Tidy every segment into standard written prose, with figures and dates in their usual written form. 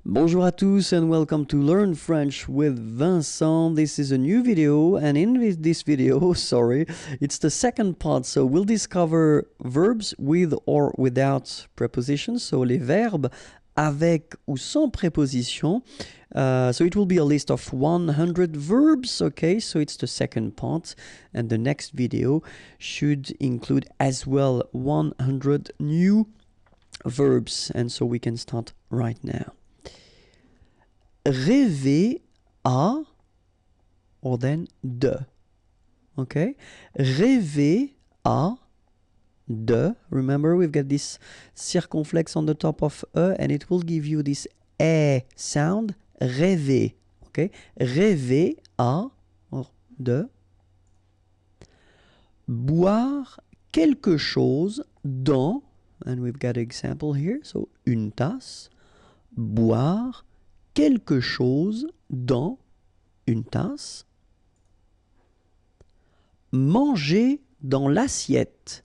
Bonjour à tous and welcome to Learn French with Vincent. This is a new video and in this video, it's the second part. So we'll discover verbs with or without prepositions. So les verbes avec ou sans préposition. So it will be a list of 100 verbs, okay? So it's the second part and the next video should include as well 100 new verbs. And so we can start right now. Rêver à, or then de, okay? Rêver à, de. Remember, we've got this circumflex on the top of e, and it will give you this e sound. Rêver, okay? Rêver à, or de. Boire quelque chose dans, and we've got an example here, so une tasse. Boire quelque chose dans une tasse. Manger dans l'assiette.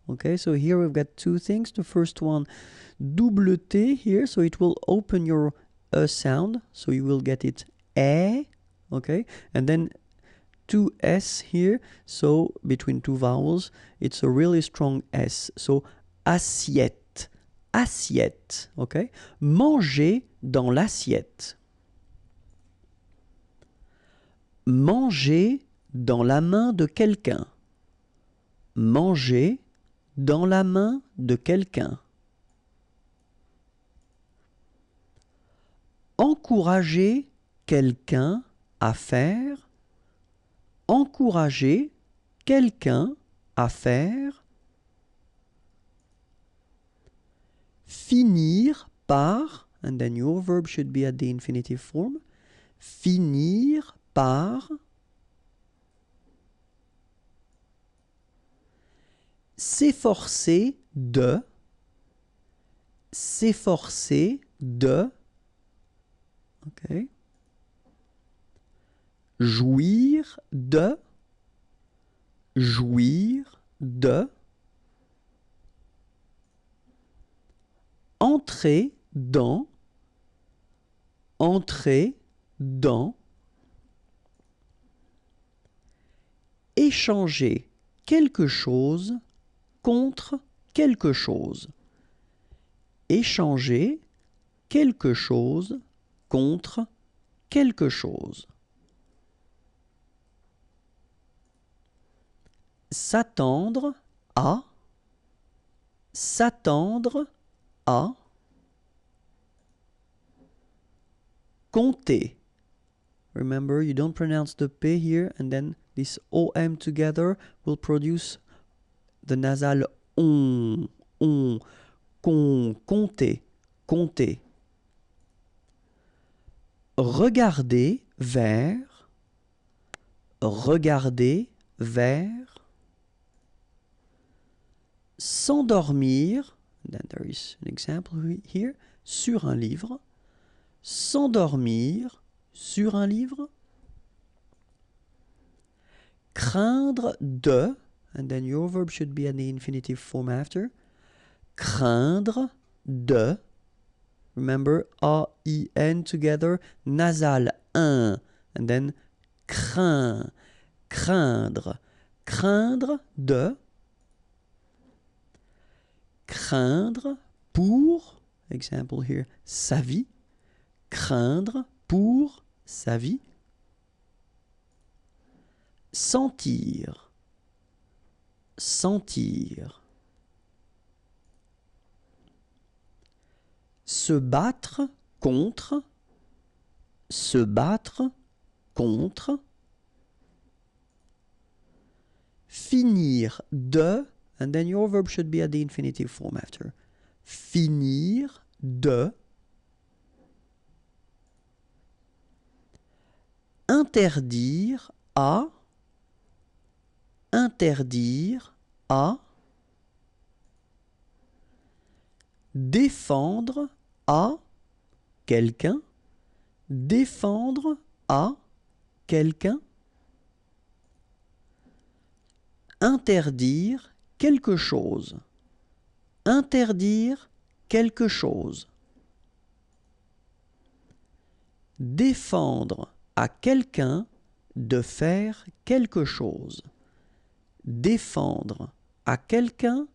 Okay, so here we've got two things. The first one, double T here, so it will open your sound, so you will get it eh, okay, and then two S here, so between two vowels, it's a really strong S, so assiette, assiette, okay, manger dans l'assiette. Manger dans la main de quelqu'un. Manger dans la main de quelqu'un. Encourager quelqu'un à faire. Encourager quelqu'un à faire. Finir par, and then your verb should be at the infinitive form. Finir par. S'efforcer de. S'efforcer de. Okay. Jouir de. Jouir de. Entrer dans. Entrer dans. Échanger quelque chose contre quelque chose. Échanger quelque chose contre quelque chose. S'attendre à. S'attendre à. Compter. Remember, you don't pronounce the P here, and then this OM together will produce the nasal on, compter, compter. Regarder vers, regarder vers. S'endormir, then there is an example here, sur un livre. S'endormir sur un livre. Craindre de, and then your verb should be in the infinitive form after. Craindre de. Remember, A-I-N together, nasal, un, and then craint, craindre. Craindre de. Craindre pour, example here, sa vie. Craindre pour sa vie. Sentir. Sentir. Se battre contre. Se battre contre. Finir de, and then your verb should be at the infinitive form after. Finir de. Interdire à. Interdire à. Défendre à quelqu'un. Défendre à quelqu'un. Interdire quelque chose. Interdire quelque chose. Défendre à quelqu'un de faire quelque chose. Défendre à quelqu'un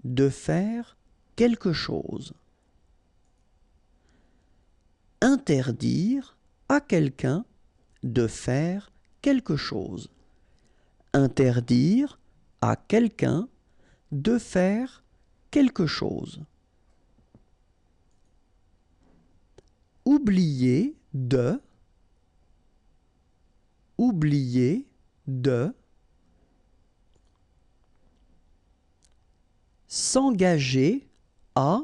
de faire quelque chose. Interdire à quelqu'un de faire quelque chose. Interdire à quelqu'un de faire quelque chose. Oublier de. Oublier de. S'engager à.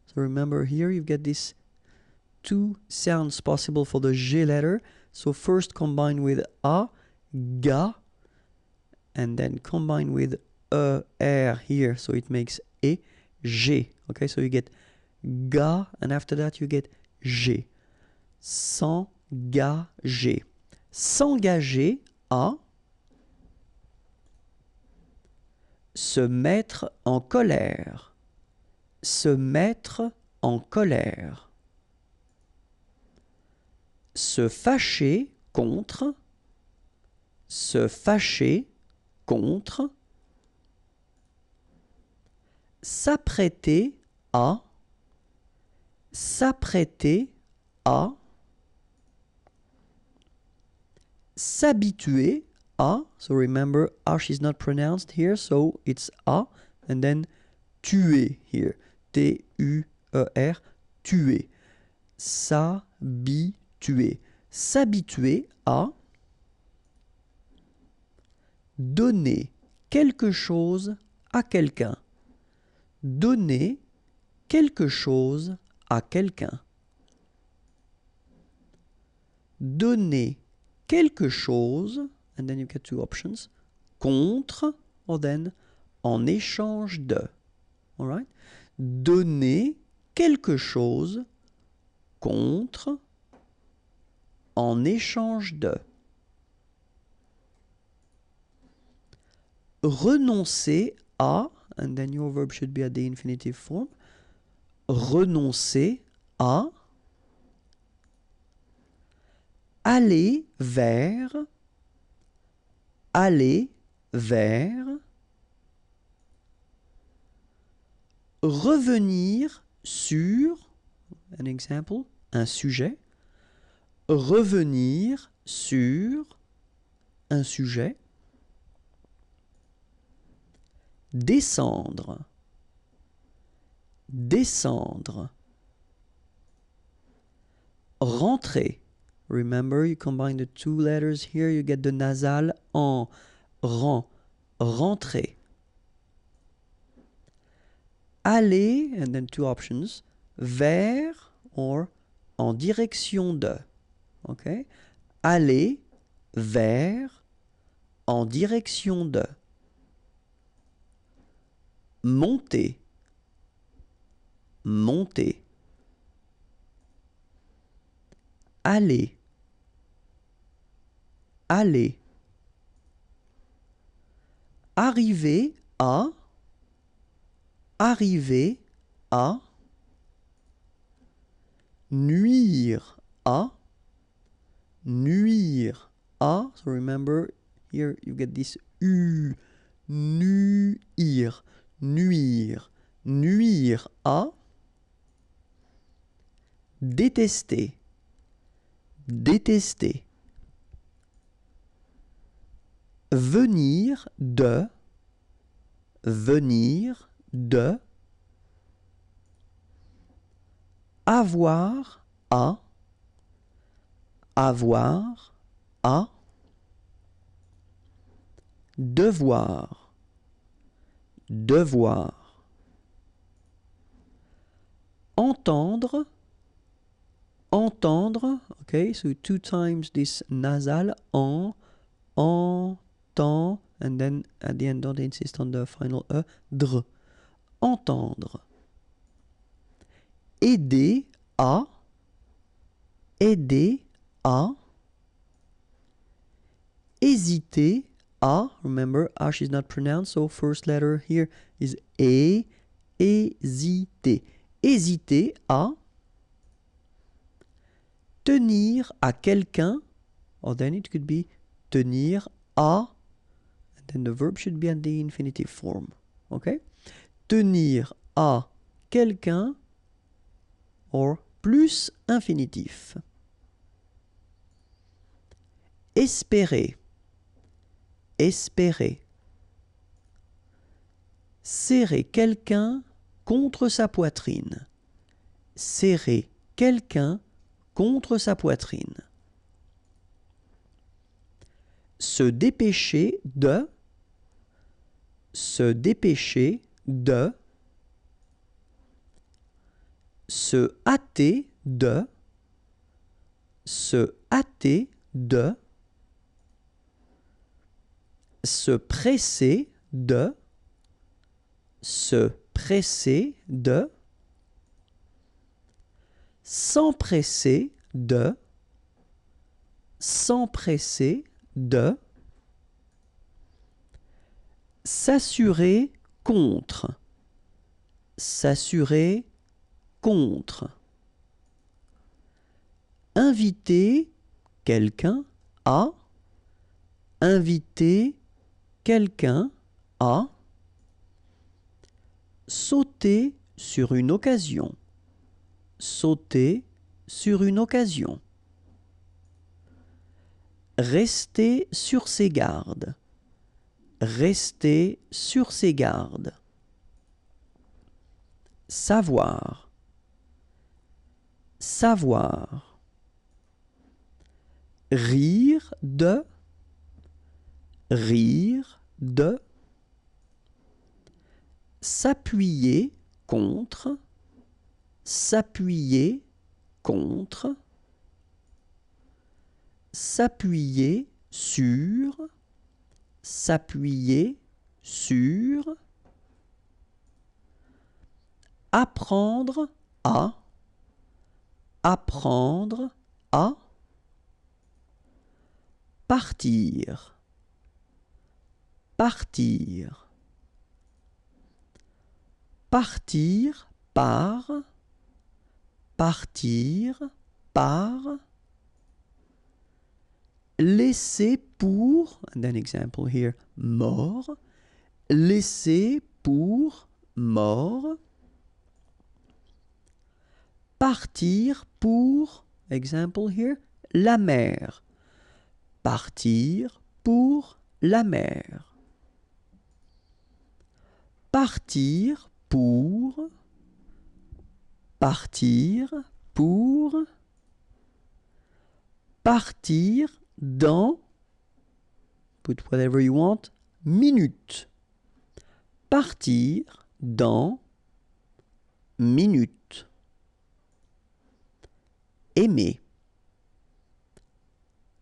So remember here you've got these two sounds possible for the G letter. So first combine with a, ga, and then combine with e, r here. So it makes e, g. Okay, so you get ga, and after that you get g. S'engager. S'engager à. Se mettre en colère. Se mettre en colère. Se fâcher contre. Se fâcher contre. S'apprêter à. S'apprêter à. S'habituer à. So remember, H is not pronounced here, so it's a, and then tuer here. T-U-E-R, tuer. S'habituer. S'habituer à. Donner quelque chose à quelqu'un. Donner quelque chose à quelqu'un. Donner quelque chose, and then you get two options, contre, or then en échange de. All right? Donner quelque chose contre, en échange de. Renoncer à, and then your verb should be at the infinitive form. Renoncer à. Aller vers. Aller vers. Revenir sur, an example, un sujet. Revenir sur un sujet. Descendre. Descendre. Rentrer. Remember, you combine the two letters here, you get the nasal en, rentrer. Aller, and then two options, vers or en direction de. Okay? Aller vers, en direction de. Monter. Monter. Aller. Aller. Arriver à. Arriver à. Nuire à. Nuire à. So remember, here you get this U. Nuire. Nuire. Nuire à. Détester. Détester. Venir de. Venir de. Avoir à. Avoir à. Devoir. Devoir. Entendre. Entendre. Okay, so two times this nasal en, entend, and then at the end don't insist on the final e, dr. Entendre. Aider à. Aider à. Hésiter à. Remember, H is not pronounced, so first letter here is E. Hésiter. Hésiter à. tenir à quelqu'un, or then it could be tenir à, and then the verb should be in the infinitive form. Okay? Tenir à quelqu'un, or plus infinitif. Espérer. Espérer. Serrer quelqu'un contre sa poitrine. Serrer quelqu'un contre sa poitrine. Se dépêcher de. Se dépêcher de. Se hâter de. Se hâter de. Se presser de. Se presser de. S'empresser de. S'empresser de. S'assurer contre. S'assurer contre. Inviter quelqu'un à. Inviter quelqu'un à. Sauter sur une occasion. Sauter sur une occasion. Rester sur ses gardes. Rester sur ses gardes. Savoir. Savoir. Rire de. Rire de. S'appuyer contre. S'appuyer contre. S'appuyer sur. S'appuyer sur. Apprendre à. Apprendre à. Partir. Partir. Partir par. Partir par. Laisser pour, and then example here, mort. Laisser pour mort. Partir pour, example here, la mer. Partir pour la mer. Partir pour. Partir pour. Partir dans. Put whatever you want. Minute. Partir dans. Minute. Aimer.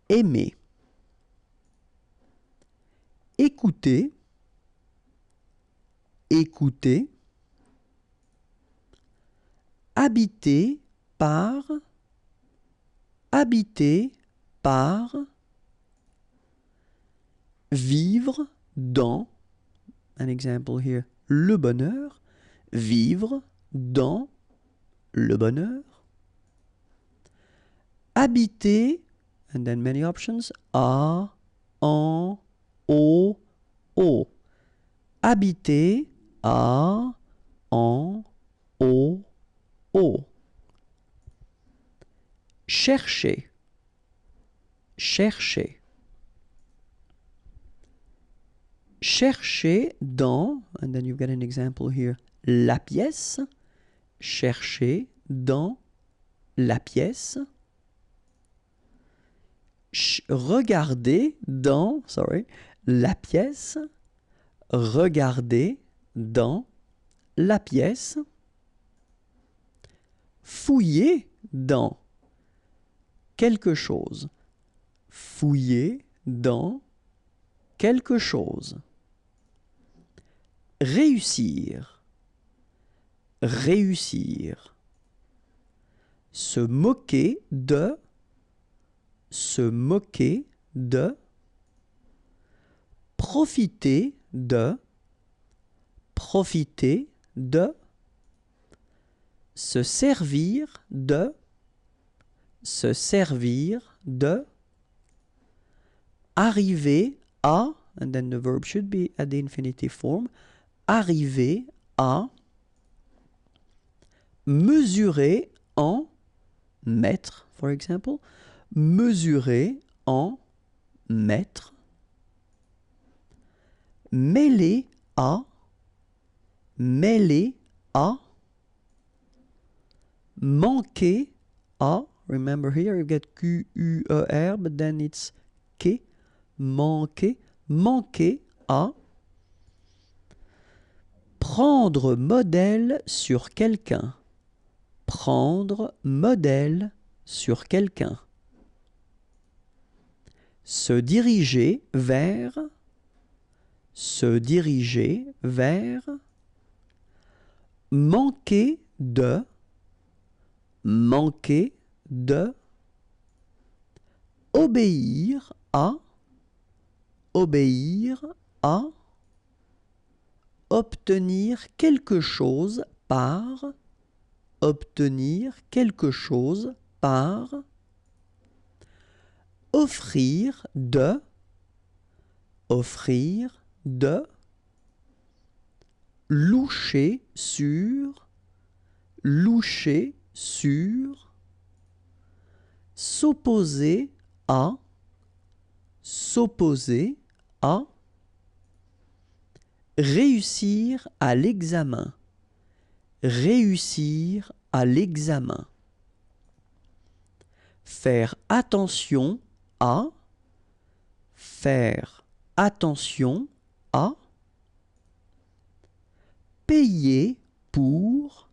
Aimer. Écouter. Écouter. Habiter par. Habiter par. Vivre dans. An example here. Le bonheur. Vivre dans le bonheur. Habiter, and then many options, à, en, au, Habiter, à, en, au, Chercher. Chercher. Chercher dans, and then you've got an example here, la pièce. Chercher dans la pièce. Regarder dans, la pièce. Regarder dans la pièce. Fouiller dans quelque chose. Fouiller dans quelque chose. Réussir. Réussir. Se moquer de. Se moquer de. Profiter de. Profiter de. Se servir de. se servir de, arriver à, and then the verb should be at the infinitive form, arriver à, mesurer en, mètre, for example, mesurer en mètre, mêler à, mêler à, manquer à, remember here you get Q-U-E-R, but then it's K, manquer, manquer à, prendre modèle sur quelqu'un, prendre modèle sur quelqu'un, se diriger vers, se diriger vers, manquer de, manquer de, obéir à, obéir à, obtenir quelque chose par, obtenir quelque chose par, offrir de, offrir de, loucher sur, loucher sur, s'opposer à, s'opposer à, réussir à l'examen, réussir à l'examen, faire attention à, faire attention à, payer pour,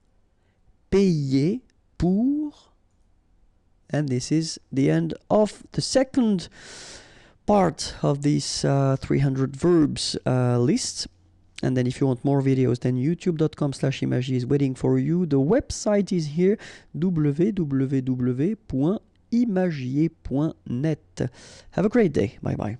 payer pour. And this is the end of the second part of this 300 verbs list. And then if you want more videos, then youtube.com/imagier is waiting for you. The website is here, www.imagier.net. Have a great day. Bye bye.